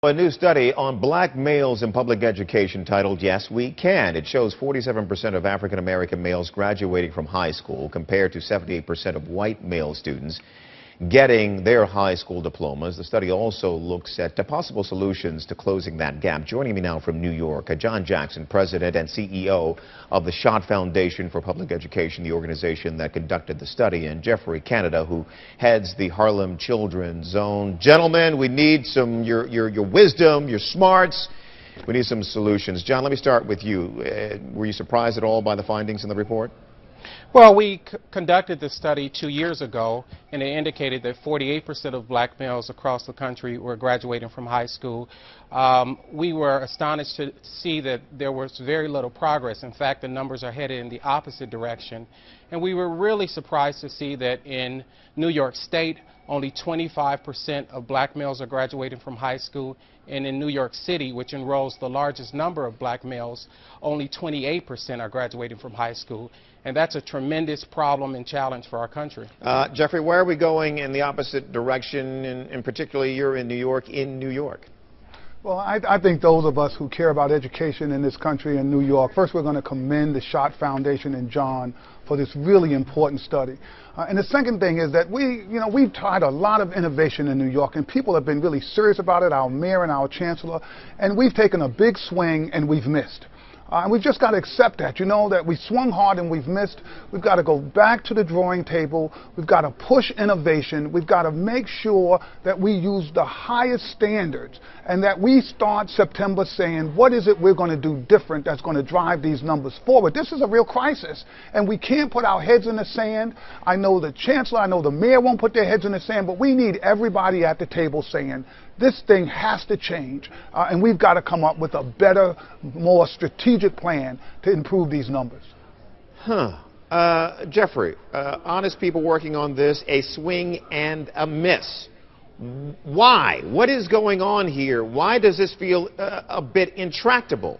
A new study on black males in public education titled Yes, We Can. It shows 47% of African American males graduating from high school compared to 78% of white male students getting their high school diplomas. The study also looks at possible solutions to closing that gap. Joining me now from New York, John Jackson, President and CEO of the Schott Foundation for Public Education, the organization that conducted the study, and Jeffrey Canada, who heads the Harlem Children's Zone. Gentlemen, we need some your wisdom, your smarts. We need some solutions. John, let me start with you. Were you surprised at all by the findings in the report? Well, we conducted this study 2 years ago, and it indicated that 48% of black males across the country were graduating from high school. We were astonished to see that there was very little progress. In fact, the numbers are headed in the opposite direction. And we were really surprised to see that in New York State, only 25% of black males are graduating from high school, and in New York City, which enrolls the largest number of black males, only 28% are graduating from high school. And that's a tremendous problem and challenge for our country. Jeffrey, why are we going in the opposite direction, and particularly you're in New York? Well, I think those of us who care about education in this country in New York, first we're going to commend the Schott Foundation and John for this really important study. And the second thing is that we've tried a lot of innovation in New York, and people have been really serious about it, our mayor and our chancellor, and we've taken a big swing and we've missed. And we've just got to accept that, that we swung hard and we've missed. We've got to go back to the drawing table. We've got to push innovation. We've got to make sure that we use the highest standards and that we start September saying, what is it we're going to do different that's going to drive these numbers forward? This is a real crisis, and we can't put our heads in the sand. I know the chancellor, I know the mayor won't put their heads in the sand, but we need everybody at the table saying, this thing has to change, and we've got to come up with a better, more strategic plan to improve these numbers. Jeffrey, honest people working on this, a swing and a miss. Why? What is going on here? Why does this feel a bit intractable?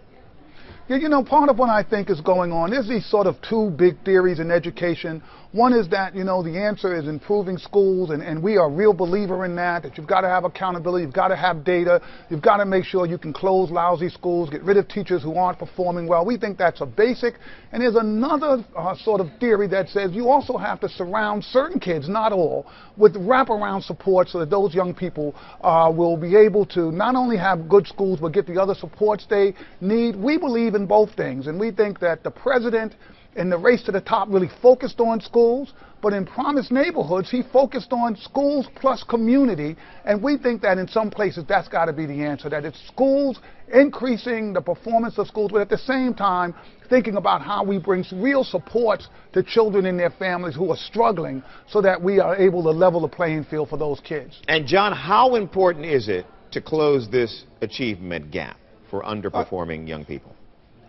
Part of what I think is going on, there's these sort of two big theories in education. One is that, the answer is improving schools, and we are a real believer in that you've got to have accountability, you've got to have data, you've got to make sure you can close lousy schools, get rid of teachers who aren't performing well. We think that's a basic. And there's another sort of theory that says you also have to surround certain kids, not all, with wraparound support so that those young people will be able to not only have good schools but get the other supports they need. We believe in both things, and we think that the president in the race to the top really focused on schools, but in Promise Neighborhoods he focused on schools plus community, and we think that in some places that's got to be the answer, that it's schools increasing the performance of schools, but at the same time thinking about how we bring real supports to children and their families who are struggling so that we are able to level the playing field for those kids. And John, how important is it to close this achievement gap for underperforming young people?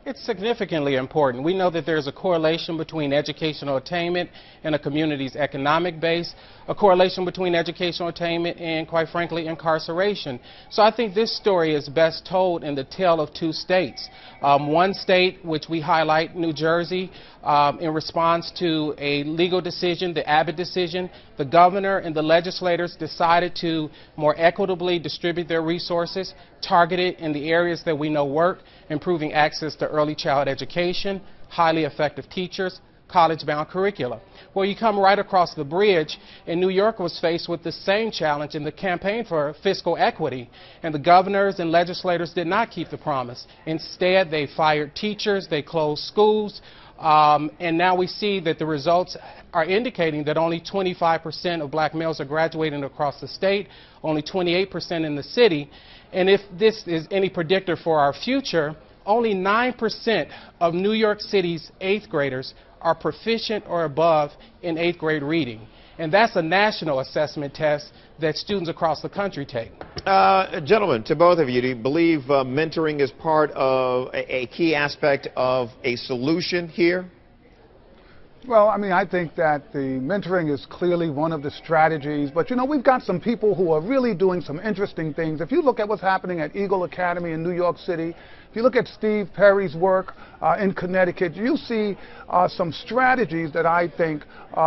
It's significantly important. We know that there's a correlation between educational attainment and a community's economic base, a correlation between educational attainment and, quite frankly, incarceration. So I think this story is best told in the tale of two states. One state, which we highlight, New Jersey, in response to a legal decision, the Abbott decision, the governor and the legislators decided to more equitably distribute their resources, targeted in the areas that we know work, improving access to early child education, highly effective teachers, college-bound curricula. Well, you come right across the bridge, and New York was faced with the same challenge in the campaign for fiscal equity, and the governors and legislators did not keep the promise. Instead, they fired teachers, they closed schools, and now we see that the results are indicating that only 25% of black males are graduating across the state, only 28% in the city, and if this is any predictor for our future, only 9% of New York City's 8th graders are proficient or above in 8th grade reading. And that's a national assessment test that students across the country take. Gentlemen, to both of you, do you believe mentoring is part of a key aspect of a solution here? Well, I mean, I think that the mentoring is clearly one of the strategies, but you know, we've got some people who are really doing some interesting things. If you look at what's happening at Eagle Academy in New York City, if you look at Steve Perry's work in Connecticut, you see some strategies that I think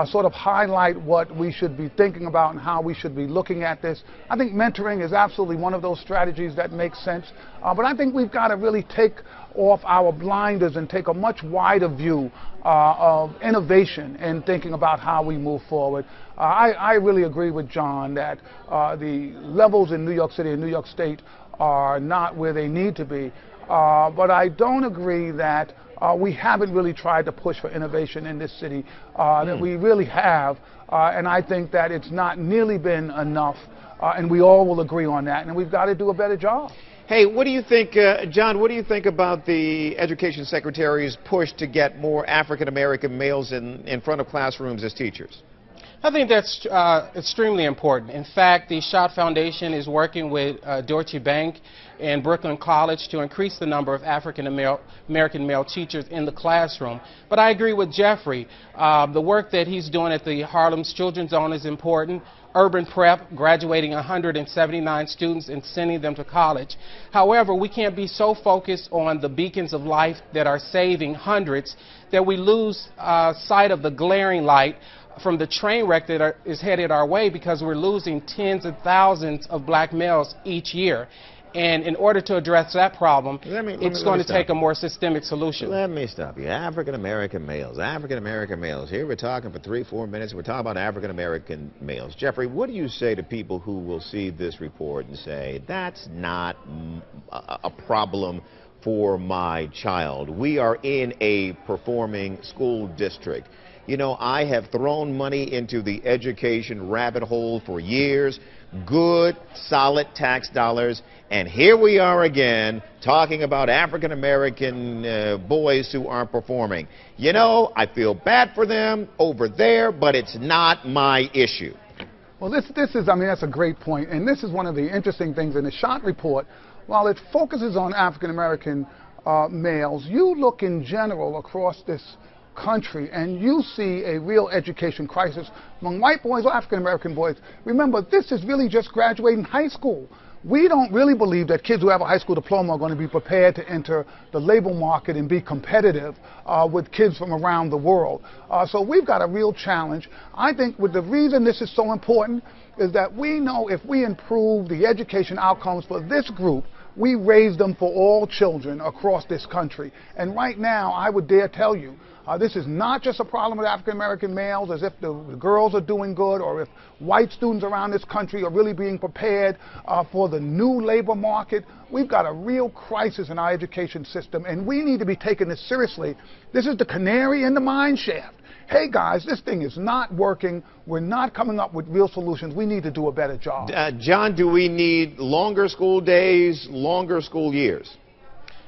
sort of highlight what we should be thinking about and how we should be looking at this. I think mentoring is absolutely one of those strategies that makes sense, but I think we've got to really take off our blinders and take a much wider view of innovation and thinking about how we move forward. I really agree with John that the levels in New York City and New York State are not where they need to be, but I don't agree that we haven't really tried to push for innovation in this city, that we really have, and I think that it's not nearly been enough, and we all will agree on that, and we've got to do a better job. Hey, what do you think, John, what do you think about the Education Secretary's push to get more African-American males in front of classrooms as teachers? I think that's extremely important. In fact, the Schott Foundation is working with Deutsche Bank and Brooklyn College to increase the number of African-American male teachers in the classroom. But I agree with Jeffrey. The work that he's doing at the Harlem's Children's Zone is important. Urban Prep, graduating 179 students and sending them to college. However, we can't be so focused on the beacons of life that are saving hundreds that we lose sight of the glaring light from the train wreck that is headed our way, because we're losing tens of thousands of black males each year. And in order to address that problem, it's going to take a more systemic solution. Let me stop you. African-American males. African-American males. Here we're talking for 3-4 minutes. We're talking about African-American males. Jeffrey, what do you say to people who will see this report and say, that's not a problem for my child? We are in a performing school district. You know, I have thrown money into the education rabbit hole for years, good, solid tax dollars, and here we are again talking about African-American boys who aren't performing. You know, I feel bad for them over there, but it's not my issue. Well, this is, I mean, that's a great point, and this is one of the interesting things in the Schott report. While it focuses on African-American males, you look in general across this country and you see a real education crisis among white boys or African-American boys. Remember, this is really just graduating high school. We don't really believe that kids who have a high school diploma are going to be prepared to enter the labor market and be competitive with kids from around the world. So we've got a real challenge. I think the reason this is so important is that we know if we improve the education outcomes for this group, we raise them for all children across this country. And right now, I would dare tell you, this is not just a problem with African-American males, as if the girls are doing good, or if white students around this country are really being prepared for the new labor market. We've got a real crisis in our education system, and we need to be taking this seriously. This is the canary in the mine shaft. Hey guys, this thing is not working. We're not coming up with real solutions. We need to do a better job. John, do we need longer school days, longer school years?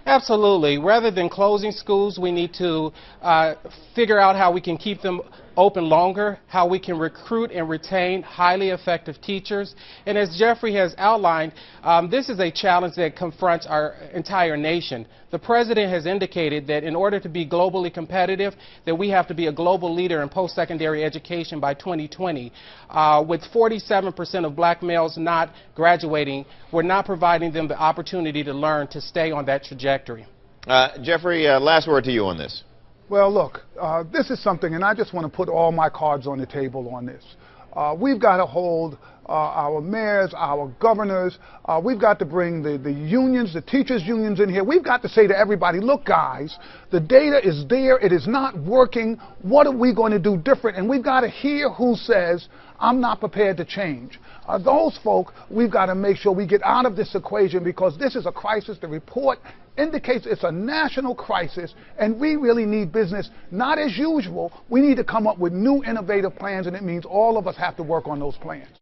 Absolutely. Rather than closing schools, we need to figure out how we can keep them open longer, how we can recruit and retain highly effective teachers. And as Jeffrey has outlined, this is a challenge that confronts our entire nation. The President has indicated that in order to be globally competitive, that we have to be a global leader in post-secondary education by 2020. With 47% of black males not graduating, we're not providing them the opportunity to learn to stay on that trajectory. Jeffrey, last word to you on this. Well, look, this is something, and I just want to put all my cards on the table on this. We've got to hold our mayors, our governors, we've got to bring the unions, the teachers' unions in here. We've got to say to everybody, look, guys, the data is there. It is not working. What are we going to do different? And we've got to hear who says, I'm not prepared to change. Those folk, we've got to make sure we get out of this equation, because this is a crisis. The report indicates it's a national crisis, and we really need business not as usual. We need to come up with new innovative plans, and it means all of us have to work on those plans.